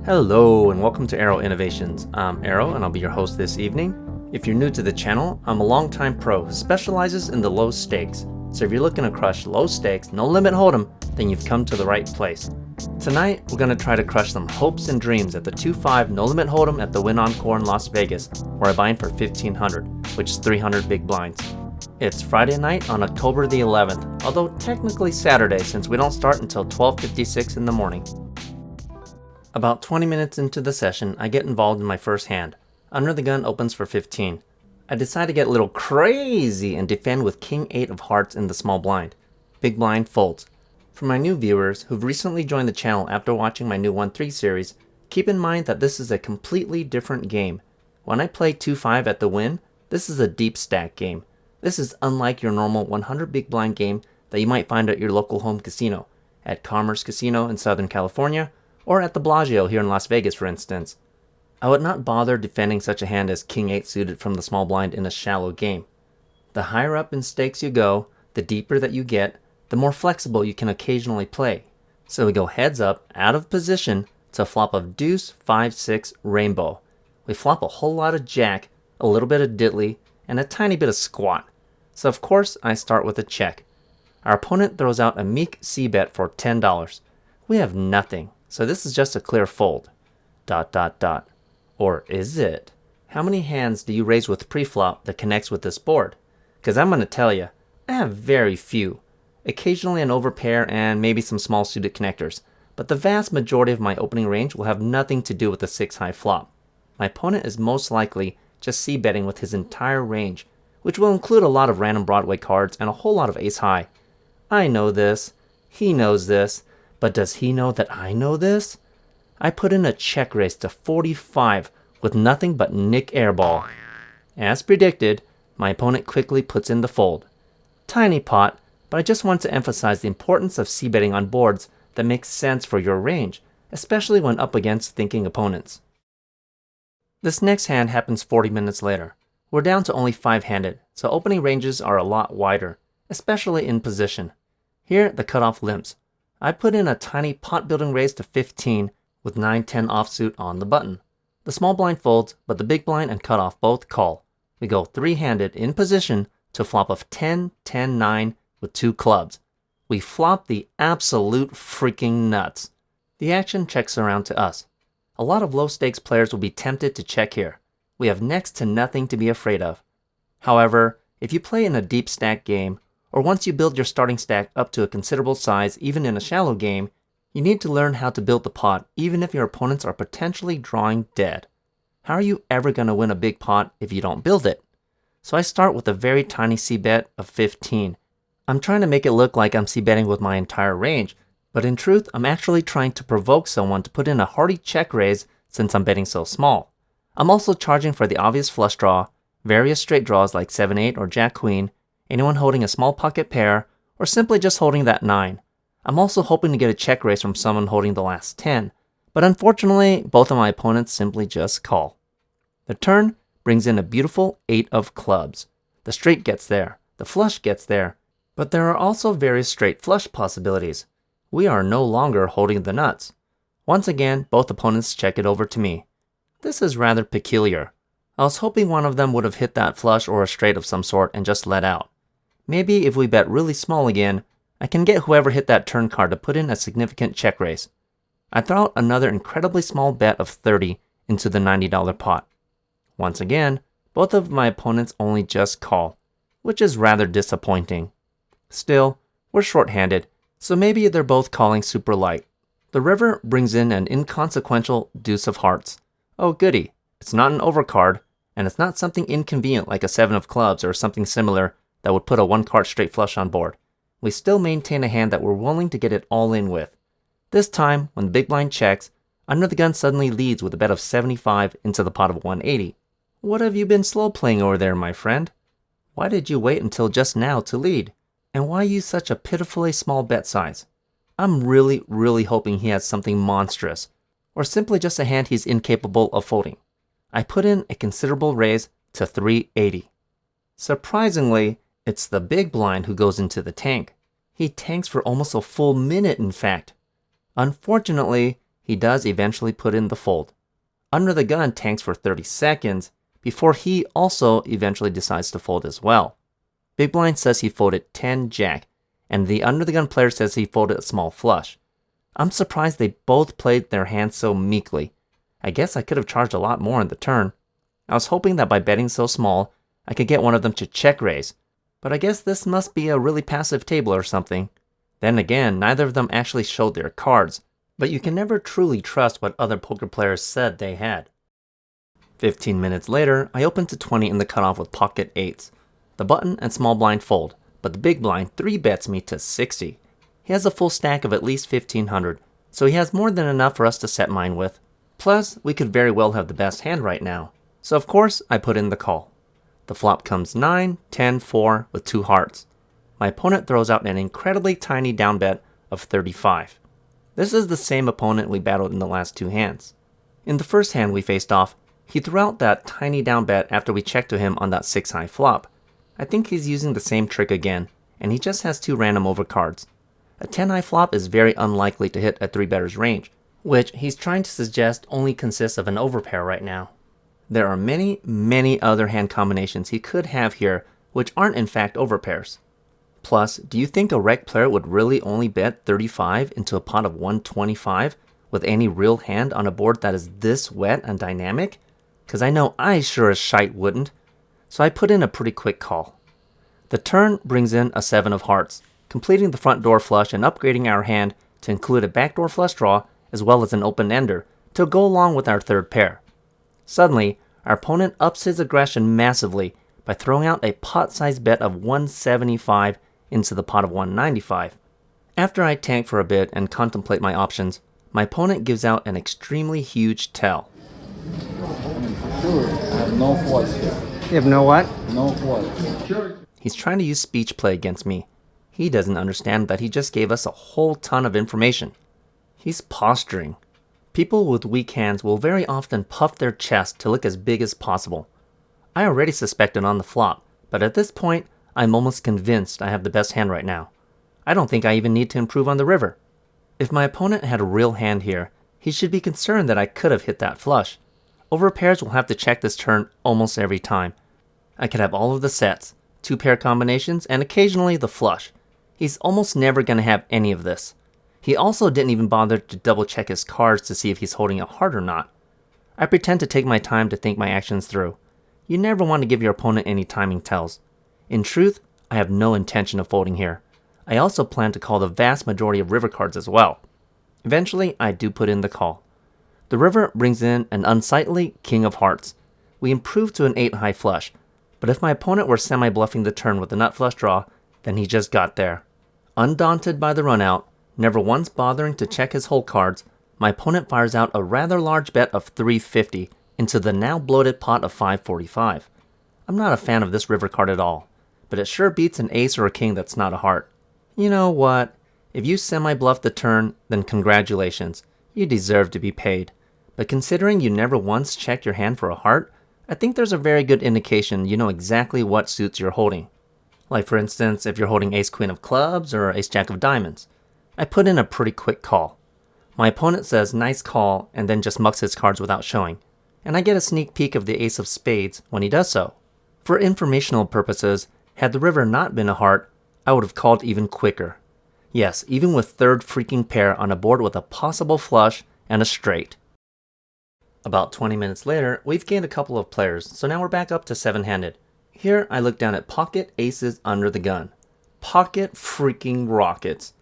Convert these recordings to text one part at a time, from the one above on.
Hello and welcome to Aero Innovations. I'm Aero and I'll be your host this evening. If you're new to the channel, I'm a longtime pro who specializes in the low stakes. So if you're looking to crush low stakes, no limit hold'em, then you've come to the right place. Tonight, we're going to try to crush some hopes and dreams at the 2-5 no limit hold'em at the Wynn Encore in Las Vegas, where I buy in for $1,500, which is 300 big blinds. It's Friday night on October the 11th, although technically Saturday since we don't start until 12:56 in the morning. About 20 minutes into the session, I get involved in my first hand. Under the gun opens for 15. I decide to get a little crazy and defend with King 8 of hearts in the small blind. Big blind folds. For my new viewers who've recently joined the channel after watching my new 1-3 series, keep in mind that this is a completely different game. When I play 2-5 at the Wynn, this is a deep stack game. This is unlike your normal 100 big blind game that you might find at your local home casino, at Commerce Casino in Southern California, or at the Bellagio here in Las Vegas, for instance. I would not bother defending such a hand as King 8 suited from the small blind in a shallow game. The higher up in stakes you go, the deeper that you get, the more flexible you can occasionally play. So we go heads up, out of position, to a flop of deuce, 5-6, rainbow. We flop a whole lot of jack, a little bit of diddly, and a tiny bit of squat. So of course I start with a check. Our opponent throws out a meek c-bet for $10. We have nothing. So this is just a clear fold. ... Or is it? How many hands do you raise with preflop that connects with this board? Because I'm going to tell you, I have very few. Occasionally an overpair and maybe some small suited connectors. But the vast majority of my opening range will have nothing to do with the 6-high flop. My opponent is most likely just c-betting with his entire range, which will include a lot of random Broadway cards and a whole lot of ace-high. I know this. He knows this. But does he know that I know this? I put in a check raise to 45 with nothing but Nick Airball. As predicted, my opponent quickly puts in the fold. Tiny pot, but I just want to emphasize the importance of c-betting on boards that make sense for your range, especially when up against thinking opponents. This next hand happens 40 minutes later. We're down to only 5-handed, so opening ranges are a lot wider, especially in position. Here, the cutoff limps. I put in a tiny pot-building raise to 15 with 9-10 offsuit on the button. The small blind folds, but the big blind and cutoff both call. We go 3-handed in position to a flop of 10-10-9 with 2 clubs. We flop the absolute freaking nuts. The action checks around to us. A lot of low-stakes players will be tempted to check here. We have next to nothing to be afraid of. However, if you play in a deep stack game, or once you build your starting stack up to a considerable size even in a shallow game, you need to learn how to build the pot even if your opponents are potentially drawing dead. How are you ever going to win a big pot if you don't build it? So I start with a very tiny c-bet of 15. I'm trying to make it look like I'm c-betting with my entire range, but in truth I'm actually trying to provoke someone to put in a hearty check raise since I'm betting so small. I'm also charging for the obvious flush draw, various straight draws like 7-8 or Jack-Queen, anyone holding a small pocket pair, or simply just holding that 9. I'm also hoping to get a check raise from someone holding the last 10, but unfortunately, both of my opponents simply just call. The turn brings in a beautiful 8 of clubs. The straight gets there, the flush gets there, but there are also various straight flush possibilities. We are no longer holding the nuts. Once again, both opponents check it over to me. This is rather peculiar. I was hoping one of them would have hit that flush or a straight of some sort and just let out. Maybe if we bet really small again, I can get whoever hit that turn card to put in a significant check raise. I throw out another incredibly small bet of 30 into the $90 pot. Once again, both of my opponents only just call, which is rather disappointing. Still, we're short-handed, so maybe they're both calling super light. The river brings in an inconsequential deuce of hearts. Oh goody, it's not an overcard, and it's not something inconvenient like a 7 of clubs or something similar that would put a 1-card straight flush on board. We still maintain a hand that we're willing to get it all in with. This time, when the big blind checks, under the gun suddenly leads with a bet of 75 into the pot of 180. What have you been slow playing over there, my friend? Why did you wait until just now to lead? And why use such a pitifully small bet size? I'm really hoping he has something monstrous, or simply just a hand he's incapable of folding. I put in a considerable raise to 380. Surprisingly, it's the big blind who goes into the tank. He tanks for almost a full minute, in fact. Unfortunately, he does eventually put in the fold. Under the gun tanks for 30 seconds before he also eventually decides to fold as well. Big blind says he folded 10 jack, and the under the gun player says he folded a small flush. I'm surprised they both played their hands so meekly. I guess I could have charged a lot more in the turn. I was hoping that by betting so small, I could get one of them to check raise, but I guess this must be a really passive table or something. Then again, neither of them actually showed their cards, but you can never truly trust what other poker players said they had. 15 minutes later, I opened to 20 in the cutoff with pocket 8s. The button and small blind fold, but the big blind 3-bets me to 60. He has a full stack of at least 1500, so he has more than enough for us to set mine with. Plus, we could very well have the best hand right now. So of course, I put in the call. The flop comes 9, 10, 4 with 2 hearts. My opponent throws out an incredibly tiny down bet of 35. This is the same opponent we battled in the last 2 hands. In the first hand we faced off, he threw out that tiny down bet after we checked to him on that 6-high flop. I think he's using the same trick again, and he just has 2 random overcards. A 10-high flop is very unlikely to hit a 3-better's range, which he's trying to suggest only consists of an overpair right now. There are many other hand combinations he could have here which aren't in fact overpairs. Plus, do you think a rec player would really only bet 35 into a pot of 125 with any real hand on a board that is this wet and dynamic? Cause I know I sure as shite wouldn't. So I put in a pretty quick call. The turn brings in a 7 of hearts, completing the front door flush and upgrading our hand to include a backdoor flush draw as well as an open ender to go along with our third pair. Suddenly, our opponent ups his aggression massively by throwing out a pot-sized bet of 175 into the pot of 195. After I tank for a bit and contemplate my options, my opponent gives out an extremely huge tell. Sure, I have no quads here. You have no what? No quads. Sure. He's trying to use speech play against me. He doesn't understand that he just gave us a whole ton of information. He's posturing. People with weak hands will very often puff their chest to look as big as possible. I already suspected on the flop, but at this point, I'm almost convinced I have the best hand right now. I don't think I even need to improve on the river. If my opponent had a real hand here, he should be concerned that I could have hit that flush. Overpairs will have to check this turn almost every time. I could have all of the sets, 2-pair combinations, and occasionally the flush. He's almost never going to have any of this. He also didn't even bother to double check his cards to see if he's holding a heart or not. I pretend to take my time to think my actions through. You never want to give your opponent any timing tells. In truth, I have no intention of folding here. I also plan to call the vast majority of river cards as well. Eventually, I do put in the call. The river brings in an unsightly king of hearts. We improve to an 8-high flush, but if my opponent were semi-bluffing the turn with a nut flush draw, then he just got there. Undaunted by the runout, never once bothering to check his whole cards, my opponent fires out a rather large bet of 350 into the now bloated pot of 545. I'm not a fan of this river card at all, but it sure beats an ace or a king that's not a heart. You know what? If you semi-bluff the turn, then congratulations. You deserve to be paid. But considering you never once checked your hand for a heart, I think there's a very good indication you know exactly what suits you're holding. Like for instance, if you're holding ace-queen of clubs or ace-jack of diamonds. I put in a pretty quick call. My opponent says nice call and then just mucks his cards without showing, and I get a sneak peek of the ace of spades when he does so. For informational purposes, had the river not been a heart, I would have called even quicker. Yes, even with third freaking pair on a board with a possible flush and a straight. About 20 minutes later, we've gained a couple of players, so now we're back up to 7-handed. Here, I look down at pocket aces under the gun. Pocket freaking rockets.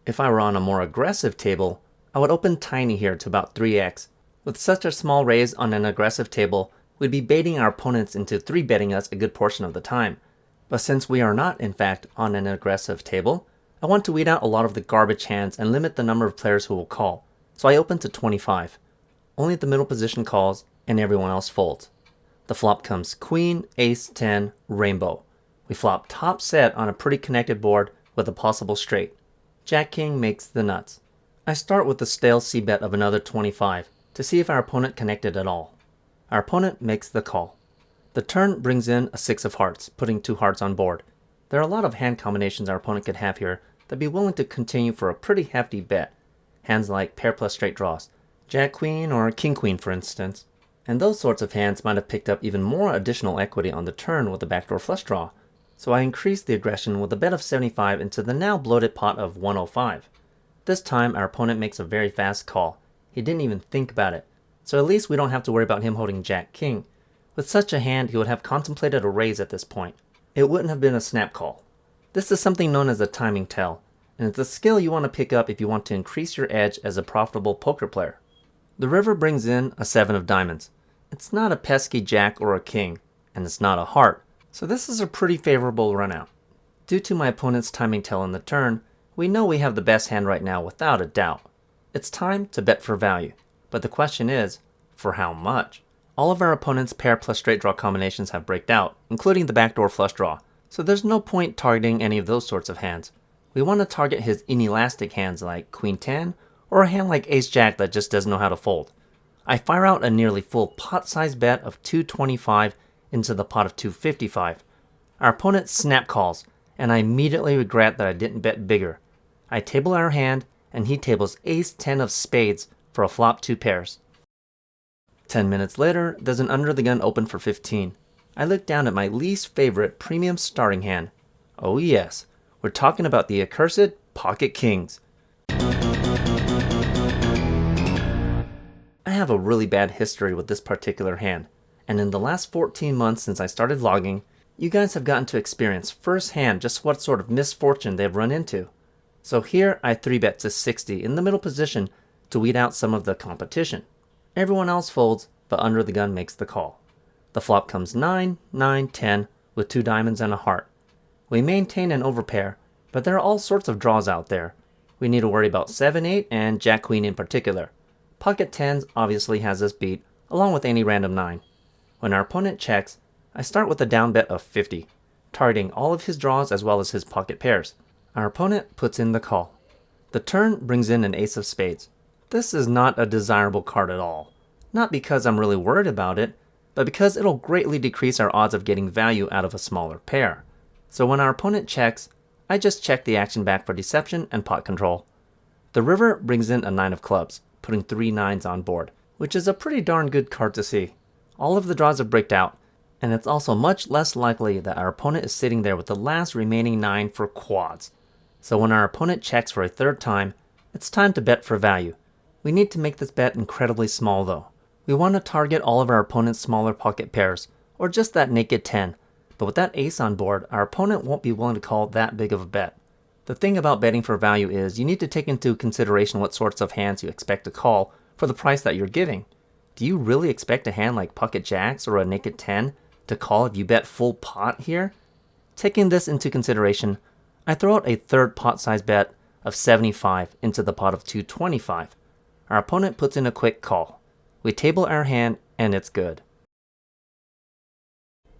If I were on a more aggressive table, I would open tiny here to about 3x. With such a small raise on an aggressive table, we'd be baiting our opponents into 3-betting us a good portion of the time. But since we are not, in fact, on an aggressive table, I want to weed out a lot of the garbage hands and limit the number of players who will call, so I open to 25. Only the middle position calls, and everyone else folds. The flop comes queen, ace, 10, rainbow. We flop top set on a pretty connected board with a possible straight. Jack-king makes the nuts. I start with the stale c-bet of another 25 to see if our opponent connected at all. Our opponent makes the call. The turn brings in a 6 of hearts, putting 2 hearts on board. There are a lot of hand combinations our opponent could have here that'd be willing to continue for a pretty hefty bet. Hands like pair plus straight draws, Jack Queen or King Queen for instance. And those sorts of hands might have picked up even more additional equity on the turn with the backdoor flush draw, so I increased the aggression with a bet of 75 into the now bloated pot of 105. This time our opponent makes a very fast call. He didn't even think about it, so at least we don't have to worry about him holding Jack King. With such a hand, he would have contemplated a raise at this point. It wouldn't have been a snap call. This is something known as a timing tell, and it's a skill you want to pick up if you want to increase your edge as a profitable poker player. The river brings in a 7 of diamonds. It's not a pesky jack or a king, and it's not a heart, so this is a pretty favorable run out. Due to my opponent's timing tell in the turn, we know we have the best hand right now without a doubt. It's time to bet for value, but the question is, for how much? All of our opponent's pair plus straight draw combinations have braked out, including the backdoor flush draw, so there's no point targeting any of those sorts of hands. We want to target his inelastic hands like Queen 10 or a hand like Ace Jack that just doesn't know how to fold. I fire out a nearly full pot-sized bet of 225 into the pot of 255. Our opponent snap calls, and I immediately regret that I didn't bet bigger. I table our hand, and he tables Ace 10 of spades for a flop 2 pairs. 10 minutes later, there's an under the gun open for 15. I look down at my least favorite premium starting hand. Oh yes, we're talking about the accursed pocket kings. I have a really bad history with this particular hand, and in the last 14 months since I started vlogging, you guys have gotten to experience firsthand just what sort of misfortune they've run into. So here I 3-bet to 60 in the middle position to weed out some of the competition. Everyone else folds, but under the gun makes the call. The flop comes 9, 9, 10 with 2 diamonds and a heart. We maintain an overpair, but there are all sorts of draws out there. We need to worry about 7, 8 and Jack Queen in particular. Pocket 10s obviously has us beat, along with any random 9. When our opponent checks, I start with a down bet of 50, targeting all of his draws as well as his pocket pairs. Our opponent puts in the call. The turn brings in an ace of spades. This is not a desirable card at all. Not because I'm really worried about it, but because it'll greatly decrease our odds of getting value out of a smaller pair. So when our opponent checks, I just check the action back for deception and pot control. The river brings in a 9 of clubs, putting 3 9s on board, which is a pretty darn good card to see. All of the draws have braked out, and it's also much less likely that our opponent is sitting there with the last remaining 9 for quads. So when our opponent checks for a 3rd time, it's time to bet for value. We need to make this bet incredibly small though. We want to target all of our opponent's smaller pocket pairs, or just that naked 10, but with that ace on board, our opponent won't be willing to call that big of a bet. The thing about betting for value is you need to take into consideration what sorts of hands you expect to call for the price that you're giving. Do you really expect a hand like pocket jacks or a naked 10 to call if you bet full pot here? Taking this into consideration, I throw out a 3rd pot size bet of 75 into the pot of 225. Our opponent puts in a quick call. We table our hand and it's good.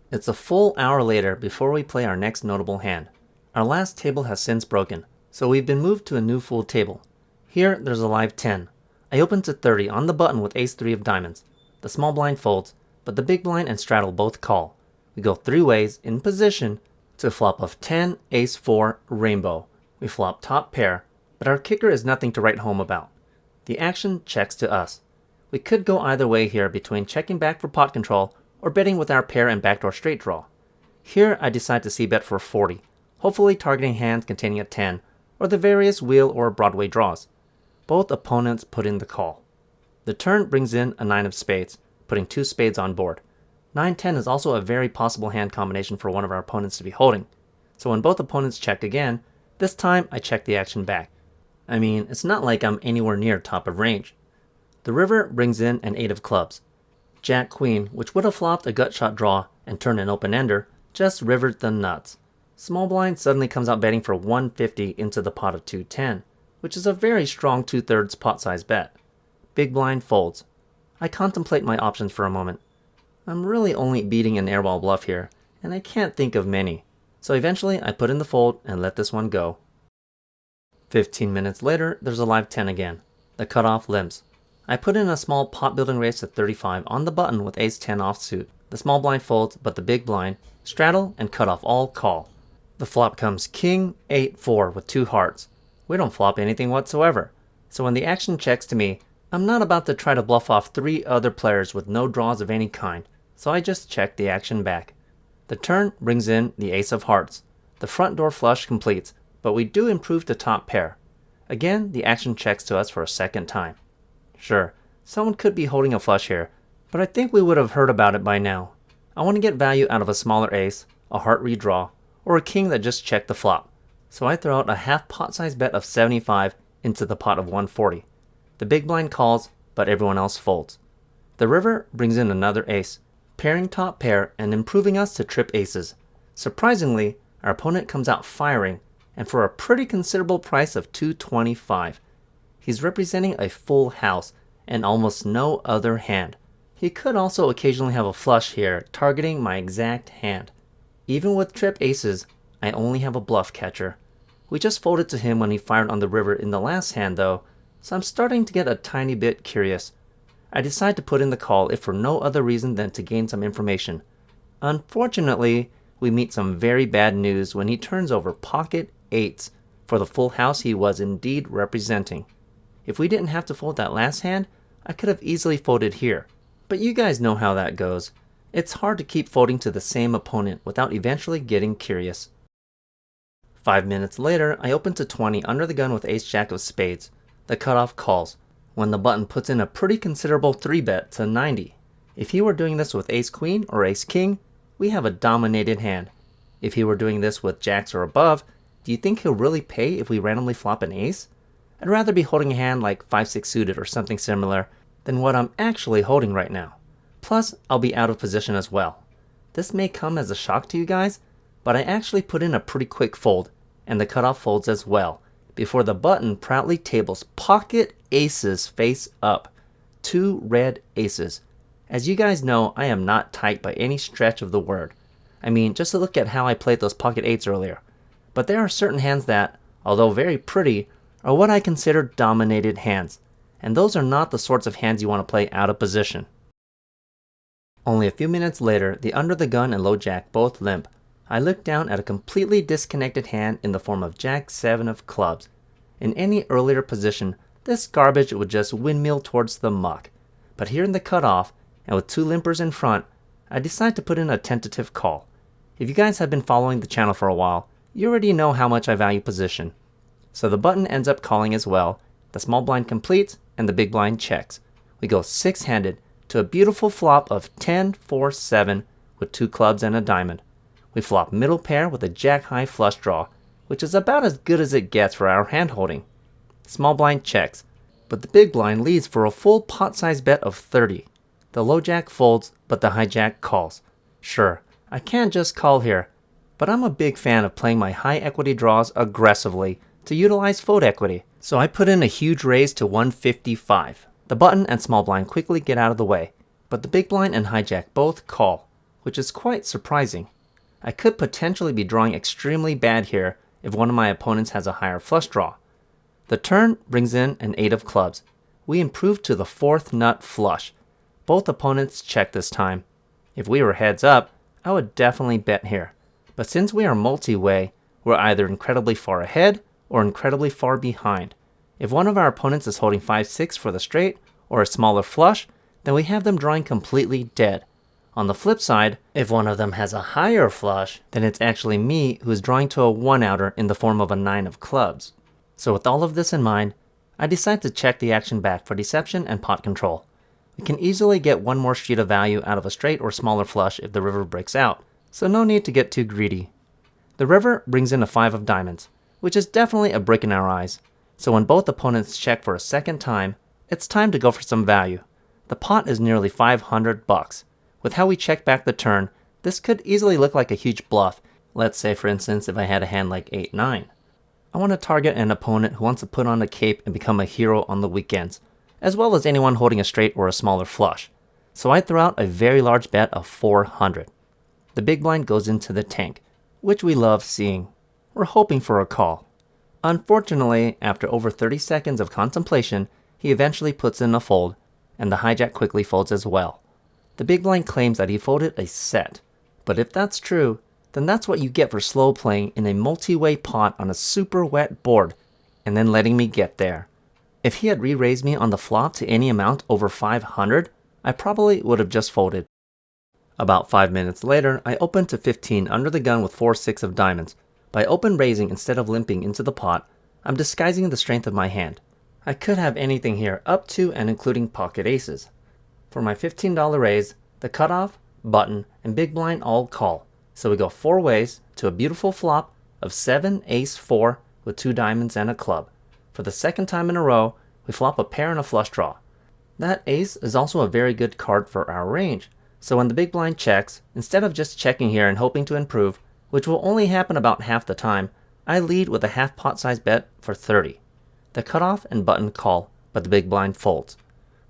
It's a full hour later before we play our next notable hand. Our last table has since broken, so we've been moved to a new full table. Here there's a live 10. I open to 30 on the button with ace 3 of diamonds. The small blind folds, but the big blind and straddle both call. We go 3 ways in position to flop of 10, ace 4, rainbow. We flop top pair, but our kicker is nothing to write home about. The action checks to us. We could go either way here between checking back for pot control or betting with our pair and backdoor straight draw. Here I decide to c-bet for 40, hopefully targeting hands containing a 10 or the various wheel or Broadway draws. Both opponents put in the call. The turn brings in a 9 of spades, putting 2 spades on board. 9-10 is also a very possible hand combination for one of our opponents to be holding. So when both opponents check again, this time I check the action back. I mean, it's not like I'm anywhere near top of range. The river brings in an 8 of clubs. Jack Queen, which would have flopped a gut shot draw and turned an open ender, just rivered the nuts. Small blind suddenly comes out betting for 150 into the pot of 210, which is a very strong 2/3 pot size bet. Big blind folds. I contemplate my options for a moment. I'm really only beating an airball bluff here, and I can't think of many. So eventually I put in the fold and let this one go. 15 minutes later, there's a live 10 again. The cutoff limps. I put in a small pot building raise to 35 on the button with ace 10 offsuit. The small blind folds, but the big blind, straddle and cut off all call. The flop comes king 8-4 with 2 hearts. We don't flop anything whatsoever. So when the action checks to me, I'm not about to try to bluff off 3 other players with no draws of any kind, so I just check the action back. The turn brings in the ace of hearts. The front door flush completes, but we do improve to top pair. Again, the action checks to us for a second time. Sure, someone could be holding a flush here, but I think we would have heard about it by now. I want to get value out of a smaller ace, a heart redraw, or a king that just checked the flop. So I throw out a half pot size bet of 75 into the pot of 140. The big blind calls, but everyone else folds. The river brings in another ace, pairing top pair and improving us to trip aces. Surprisingly, our opponent comes out firing, and for a pretty considerable price of 225. He's representing a full house and almost no other hand. He could also occasionally have a flush here, targeting my exact hand. Even with trip aces, I only have a bluff catcher. We just folded to him when he fired on the river in the last hand though, so I'm starting to get a tiny bit curious. I decide to put in the call if for no other reason than to gain some information. Unfortunately, we meet some very bad news when he turns over pocket eights for the full house he was indeed representing. If we didn't have to fold that last hand, I could have easily folded here. But you guys know how that goes. It's hard to keep folding to the same opponent without eventually getting curious. 5 minutes later, I open to 20 under the gun with ace-jack of spades. The cutoff calls, when the button puts in a pretty considerable 3-bet to 90. If he were doing this with ace-queen or ace-king, we have a dominated hand. If he were doing this with jacks or above, do you think he'll really pay if we randomly flop an ace? I'd rather be holding a hand like 5-6 suited or something similar than what I'm actually holding right now. Plus, I'll be out of position as well. This may come as a shock to you guys, but I actually put in a pretty quick fold, and the cutoff folds as well, before the button proudly tables pocket aces face up. 2 red aces. As you guys know, I am not tight by any stretch of the word. I mean, just to look at how I played those pocket eights earlier. But there are certain hands that, although very pretty, are what I consider dominated hands, and those are not the sorts of hands you want to play out of position. Only a few minutes later, the under the gun and low jack both limp. I look down at a completely disconnected hand in the form of jack 7 of clubs. In any earlier position, this garbage would just windmill towards the muck. But here in the cutoff, and with 2 limpers in front, I decide to put in a tentative call. If you guys have been following the channel for a while, you already know how much I value position. So the button ends up calling as well, the small blind completes, and the big blind checks. We go 6-handed to a beautiful flop of 10-4-7 with 2 clubs and a diamond. We flop middle pair with a jack-high flush draw, which is about as good as it gets for our hand holding. Small blind checks, but the big blind leads for a full pot-size bet of 30. The low jack folds, but the high jack calls. Sure, I can't just call here, but I'm a big fan of playing my high equity draws aggressively to utilize fold equity, so I put in a huge raise to 155. The button and small blind quickly get out of the way, but the big blind and hijack both call, which is quite surprising. I could potentially be drawing extremely bad here if one of my opponents has a higher flush draw. The turn brings in an 8 of clubs. We improve to the 4th nut flush. Both opponents check this time. If we were heads up, I would definitely bet here. But since we are multi-way, we're either incredibly far ahead or incredibly far behind. If one of our opponents is holding 5-6 for the straight or a smaller flush, then we have them drawing completely dead. On the flip side, if one of them has a higher flush, then it's actually me who is drawing to a 1-outer in the form of a 9 of clubs. So with all of this in mind, I decide to check the action back for deception and pot control. We can easily get one more street of value out of a straight or smaller flush if the river breaks out, so no need to get too greedy. The river brings in a 5 of diamonds, which is definitely a brick in our eyes. So when both opponents check for a second time, it's time to go for some value. The pot is nearly $500. With how we check back the turn, this could easily look like a huge bluff. Let's say for instance if I had a hand like 8-9. I want to target an opponent who wants to put on a cape and become a hero on the weekends, as well as anyone holding a straight or a smaller flush. So I throw out a very large bet of 400. The big blind goes into the tank, which we love seeing. We're hoping for a call. Unfortunately, after over 30 seconds of contemplation, he eventually puts in a fold, and the hijack quickly folds as well. The big blind claims that he folded a set, but if that's true, then that's what you get for slow playing in a multi-way pot on a super wet board, and then letting me get there. If he had re-raised me on the flop to any amount over 500, I probably would have just folded. About 5 minutes later, I opened to 15 under the gun with 4-6 of diamonds. By open raising instead of limping into the pot, I'm disguising the strength of my hand. I could have anything here up to and including pocket aces. For my $15 raise, the cutoff, button, and big blind all call. So we go 4 ways to a beautiful flop of 7 ace 4 with 2 diamonds and a club. For the second time in a row, we flop a pair and a flush draw. That ace is also a very good card for our range. So when the big blind checks, instead of just checking here and hoping to improve, which will only happen about half the time, I lead with a half pot size bet for 30. The cutoff and button call, but the big blind folds.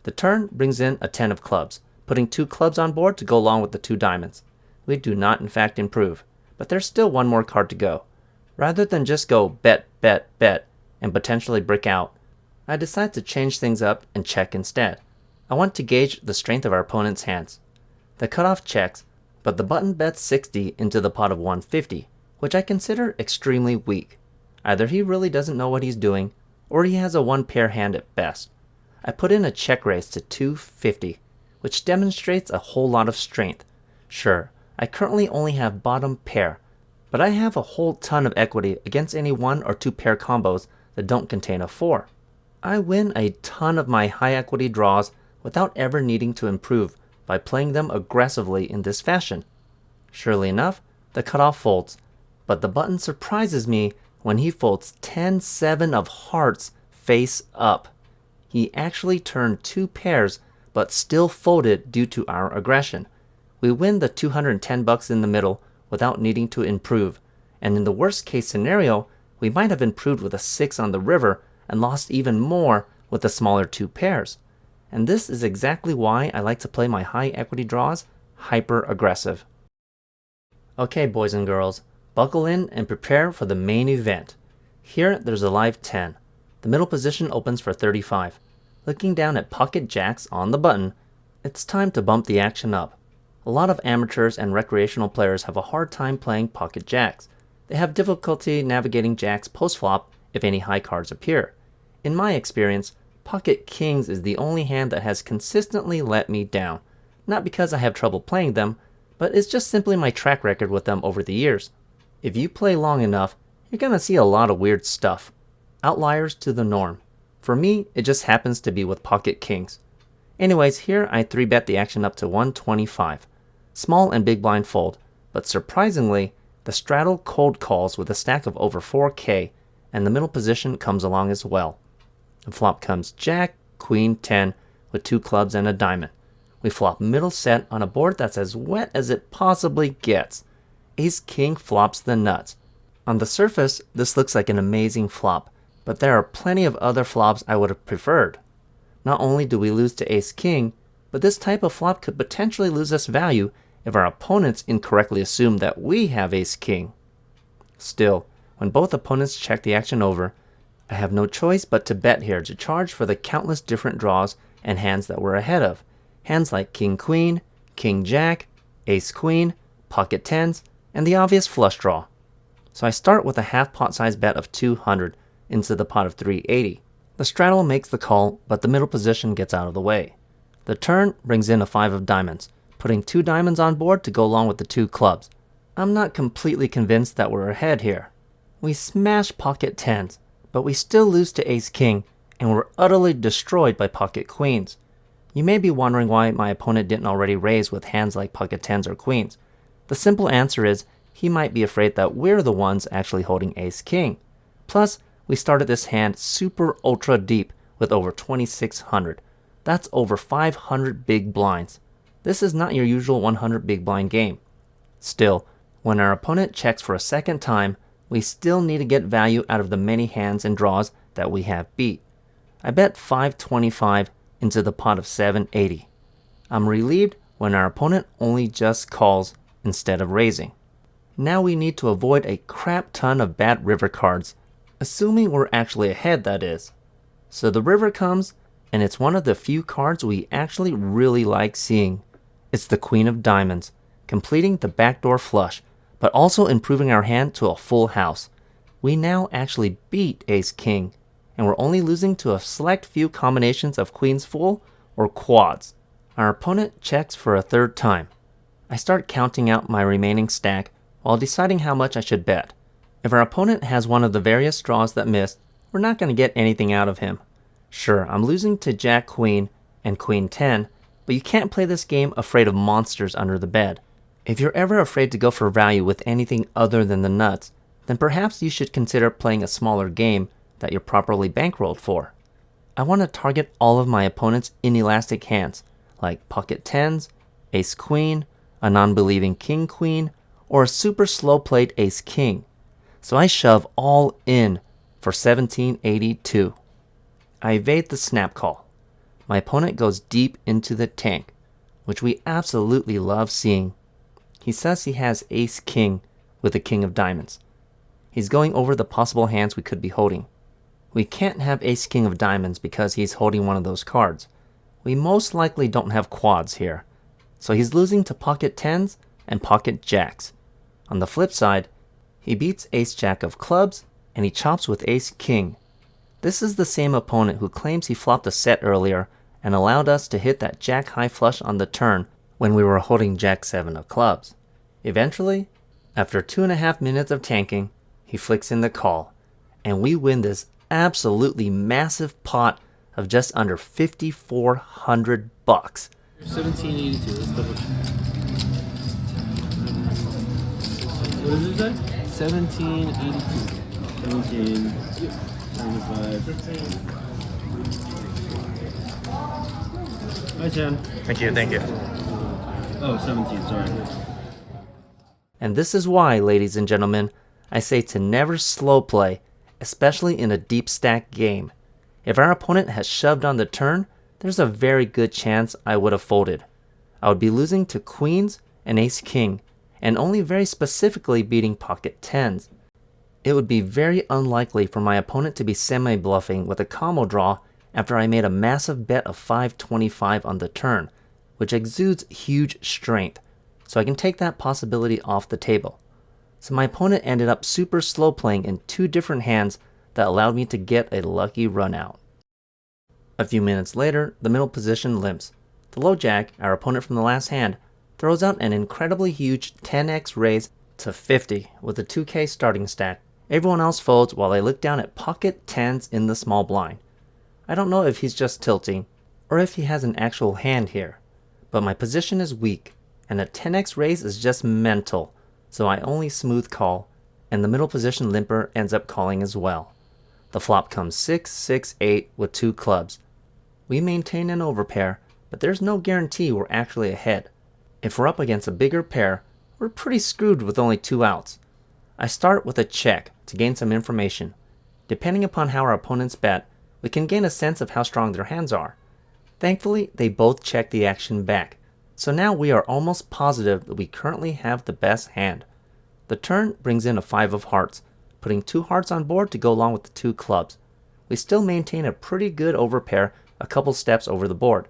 The turn brings in a 10 of clubs, putting 2 clubs on board to go along with the 2 diamonds. We do not in fact improve, but there's still one more card to go. Rather than just go bet, bet, bet, and potentially brick out, I decide to change things up and check instead. I want to gauge the strength of our opponent's hands. The cutoff checks, but the button bets 60 into the pot of 150, which I consider extremely weak. Either he really doesn't know what he's doing, or he has a 1-pair hand at best. I put in a check raise to 250, which demonstrates a whole lot of strength. Sure, I currently only have bottom pair, but I have a whole ton of equity against any 1 or 2 pair combos that don't contain a 4. I win a ton of my high equity draws without ever needing to improve by playing them aggressively in this fashion. Surely enough, the cutoff folds, but the button surprises me when he folds 10-7 of hearts face up. He actually turned 2 pairs but still folded due to our aggression. We win the $210 in the middle without needing to improve, and in the worst case scenario, we might have improved with a 6 on the river and lost even more with the smaller 2 pairs. And this is exactly why I like to play my high equity draws hyper aggressive. Okay, boys and girls, buckle in and prepare for the main event. Here there's a live 10. The middle position opens for 35. Looking down at pocket jacks on the button, it's time to bump the action up. A lot of amateurs and recreational players have a hard time playing pocket jacks. They have difficulty navigating jacks post-flop if any high cards appear. In my experience, pocket kings is the only hand that has consistently let me down. Not because I have trouble playing them, but it's just simply my track record with them over the years. If you play long enough, you're gonna see a lot of weird stuff. Outliers to the norm. For me, it just happens to be with pocket kings. Anyways, here I 3-bet the action up to 125. Small and big blind fold, but surprisingly, the straddle cold calls with a stack of over 4K, and the middle position comes along as well. The flop comes Jack, Queen, 10 with 2 clubs and a diamond. We flop middle set on a board that's as wet as it possibly gets. Ace King flops the nuts. On the surface, this looks like an amazing flop, but there are plenty of other flops I would have preferred. Not only do we lose to Ace King, but this type of flop could potentially lose us value if our opponents incorrectly assume that we have Ace King. Still, when both opponents check the action over, I have no choice but to bet here to charge for the countless different draws and hands that we're ahead of. Hands like King Queen, King Jack, Ace Queen, Pocket Tens, and the obvious flush draw. So I start with a half pot size bet of 200 into the pot of 380. The straddle makes the call, but the middle position gets out of the way. The turn brings in a 5 of diamonds, putting 2 diamonds on board to go along with the 2 clubs. I'm not completely convinced that we're ahead here. We smash Pocket Tens, but we still lose to Ace King, and we're utterly destroyed by Pocket Queens. You may be wondering why my opponent didn't already raise with hands like Pocket Tens or Queens. The simple answer is he might be afraid that we're the ones actually holding Ace King. Plus, we started this hand super ultra deep with over 2600. That's over 500 big blinds. This is not your usual 100 big blind game. Still, when our opponent checks for a second time, we still need to get value out of the many hands and draws that we have beat. I bet 525 into the pot of 780. I'm relieved when our opponent only just calls instead of raising. Now we need to avoid a crap ton of bad river cards, assuming we're actually ahead, that is. So the river comes, and it's one of the few cards we actually really like seeing. It's the Queen of Diamonds, completing the backdoor flush, but also improving our hand to a full house. We now actually beat Ace King, and we're only losing to a select few combinations of queens full or quads. Our opponent checks for a third time. I start counting out my remaining stack while deciding how much I should bet. If our opponent has one of the various draws that missed, we're not going to get anything out of him. Sure, I'm losing to Jack Queen and Queen 10, but you can't play this game afraid of monsters under the bed. If you're ever afraid to go for value with anything other than the nuts, then perhaps you should consider playing a smaller game that you're properly bankrolled for. I want to target all of my opponent's inelastic hands, like pocket tens, ace queen, a non-believing king queen, or a super slow played ace king. So I shove all in for 1782. I evade the snap call. My opponent goes deep into the tank, which we absolutely love seeing. He says he has ace king with the king of diamonds. He's going over the possible hands we could be holding. We can't have ace king of diamonds because he's holding one of those cards. We most likely don't have quads here. So he's losing to pocket tens and pocket jacks. On the flip side, he beats ace jack of clubs and he chops with ace king. This is the same opponent who claims he flopped a set earlier and allowed us to hit that jack high flush on the turn when we were holding jack 7 of clubs. Eventually, after 2.5 minutes of tanking, he flicks in the call, and we win this absolutely massive pot of just under $5,400. 1782. Let's double check. What does it say? 1782. 1775. Hi, Chan. Thank you. Oh, 17, sorry. And this is why, ladies and gentlemen, I say to never slow play, especially in a deep stack game. If our opponent has shoved on the turn, there's a very good chance I would have folded. I would be losing to queens and ace king, and only very specifically beating pocket tens. It would be very unlikely for my opponent to be semi-bluffing with a combo draw after I made a massive bet of 525 on the turn, which exudes huge strength, so I can take that possibility off the table. So my opponent ended up super slow playing in 2 different hands that allowed me to get a lucky run out. A few minutes later, the middle position limps. The low jack, our opponent from the last hand, throws out an incredibly huge 10x raise to 50 with a 2k starting stack. Everyone else folds while I look down at pocket tens in the small blind. I don't know if he's just tilting or if he has an actual hand here, but my position is weak and a 10x raise is just mental, so I only smooth call, and the middle position limper ends up calling as well. The flop comes 6-6-8 with 2 clubs. We maintain an overpair, but there's no guarantee we're actually ahead. If we're up against a bigger pair, we're pretty screwed with only 2 outs. I start with a check to gain some information. Depending upon how our opponents bet, we can gain a sense of how strong their hands are. Thankfully, they both check the action back, so now we are almost positive that we currently have the best hand. The turn brings in a 5 of hearts, putting 2 hearts on board to go along with the 2 clubs. We still maintain a pretty good overpair a couple steps over the board,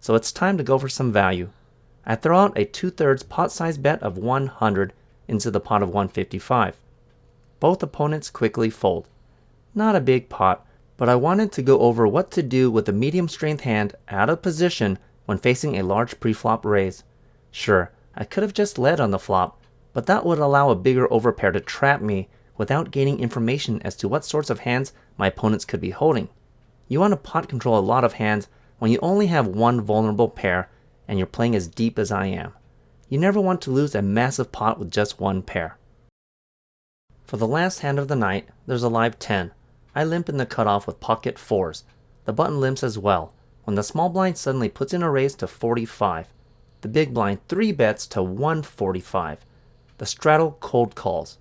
so it's time to go for some value. I throw out a 2/3 pot size bet of 100 into the pot of 155. Both opponents quickly fold. Not a big pot, but I wanted to go over what to do with a medium strength hand out of position when facing a large pre-flop raise. Sure, I could have just led on the flop, but that would allow a bigger overpair to trap me without gaining information as to what sorts of hands my opponents could be holding. You want to pot control a lot of hands when you only have one vulnerable pair and you're playing as deep as I am. You never want to lose a massive pot with just one pair. For the last hand of the night, there's a live 10. I limp in the cutoff with pocket 4s. The button limps as well, when the small blind suddenly puts in a raise to 45. The big blind 3 bets to 145. The straddle cold calls.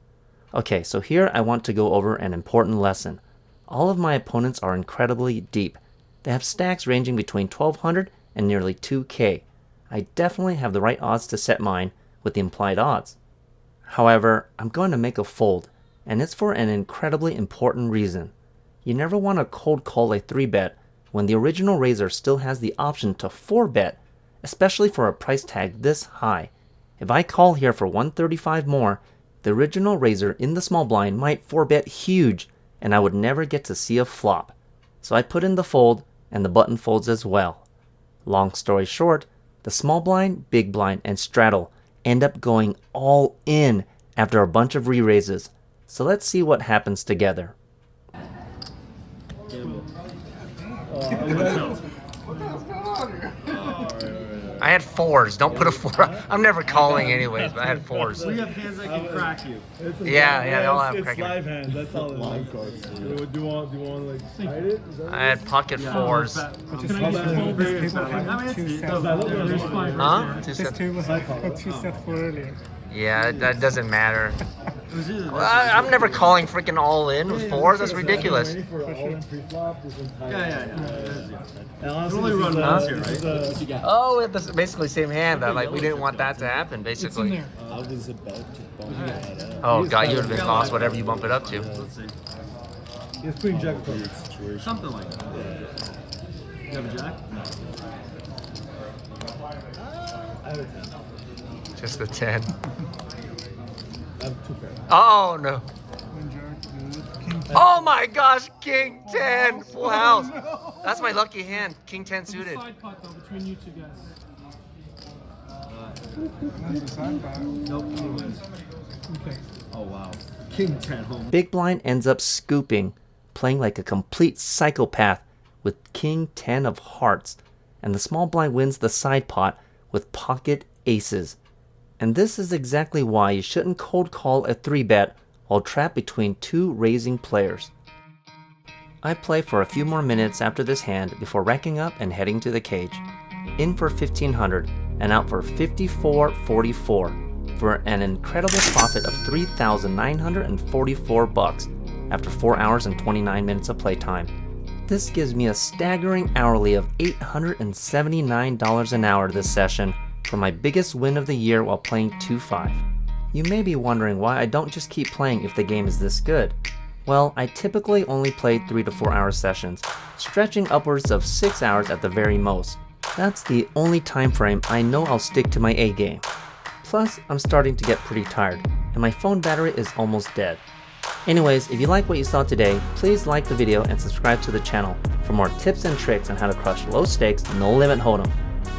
Okay, so here I want to go over an important lesson. All of my opponents are incredibly deep. They have stacks ranging between 1200 and nearly 2k. I definitely have the right odds to set mine with the implied odds. However, I'm going to make a fold, and it's for an incredibly important reason. You never want to cold call a 3-bet when the original raiser still has the option to 4-bet, especially for a price tag this high. If I call here for 135 more, the original raiser in the small blind might 4-bet huge, and I would never get to see a flop. So I put in the fold and the button folds as well. Long story short, the small blind, big blind, and straddle end up going all in after a bunch of re-raises. So let's see what happens together. I had fours. Don't put a four. I'm never calling anyways, but I had fours. We have hands that can crack you. Yeah, they all have cracking. It's live hands. That's all it is. Do you want to like hide it? I had pocket fours. Can I use the full various? Huh? Two sets. Two set for earlier. Yeah, that doesn't matter. I'm never calling freaking all in with fours. That's ridiculous. Yeah. It's only run once here, right? Oh, it's basically same hand. Like we didn't want that to happen, basically. I was about to bump that up. Oh god, you would have been lost whatever you bump it up to. Let's see. It's pretty jack situation. Something like that. You have a jack? I have a 10. Just the 10. I have 2 pairs. Oh no. King Oh my gosh, King 10, full house. That's my lucky hand, King 10 suited. side pot though between you two guys. That's a side pot. Nope, he wins. Okay. Oh wow. King 10 home. Big blind ends up scooping, playing like a complete psychopath with King 10 of hearts, and the small blind wins the side pot with pocket aces. And this is exactly why you shouldn't cold call a 3-bet while trapped between two raising players. I play for a few more minutes after this hand before racking up and heading to the cage. In for 1500 and out for 54.44 for an incredible profit of $3,944 after 4 hours and 29 minutes of playtime. This gives me a staggering hourly of $879 an hour this session for my biggest win of the year while playing 2-5. You may be wondering why I don't just keep playing if the game is this good. Well, I typically only play 3 to 4 hour sessions, stretching upwards of 6 hours at the very most. That's the only time frame I know I'll stick to my A game. Plus, I'm starting to get pretty tired, and my phone battery is almost dead. Anyways, if you like what you saw today, please like the video and subscribe to the channel for more tips and tricks on how to crush low stakes, no limit hold'em.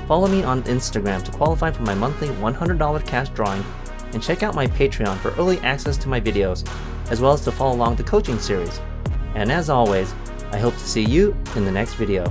Follow me on Instagram to qualify for my monthly $100 cash drawing, and check out my Patreon for early access to my videos, as well as to follow along the coaching series. And as always, I hope to see you in the next video.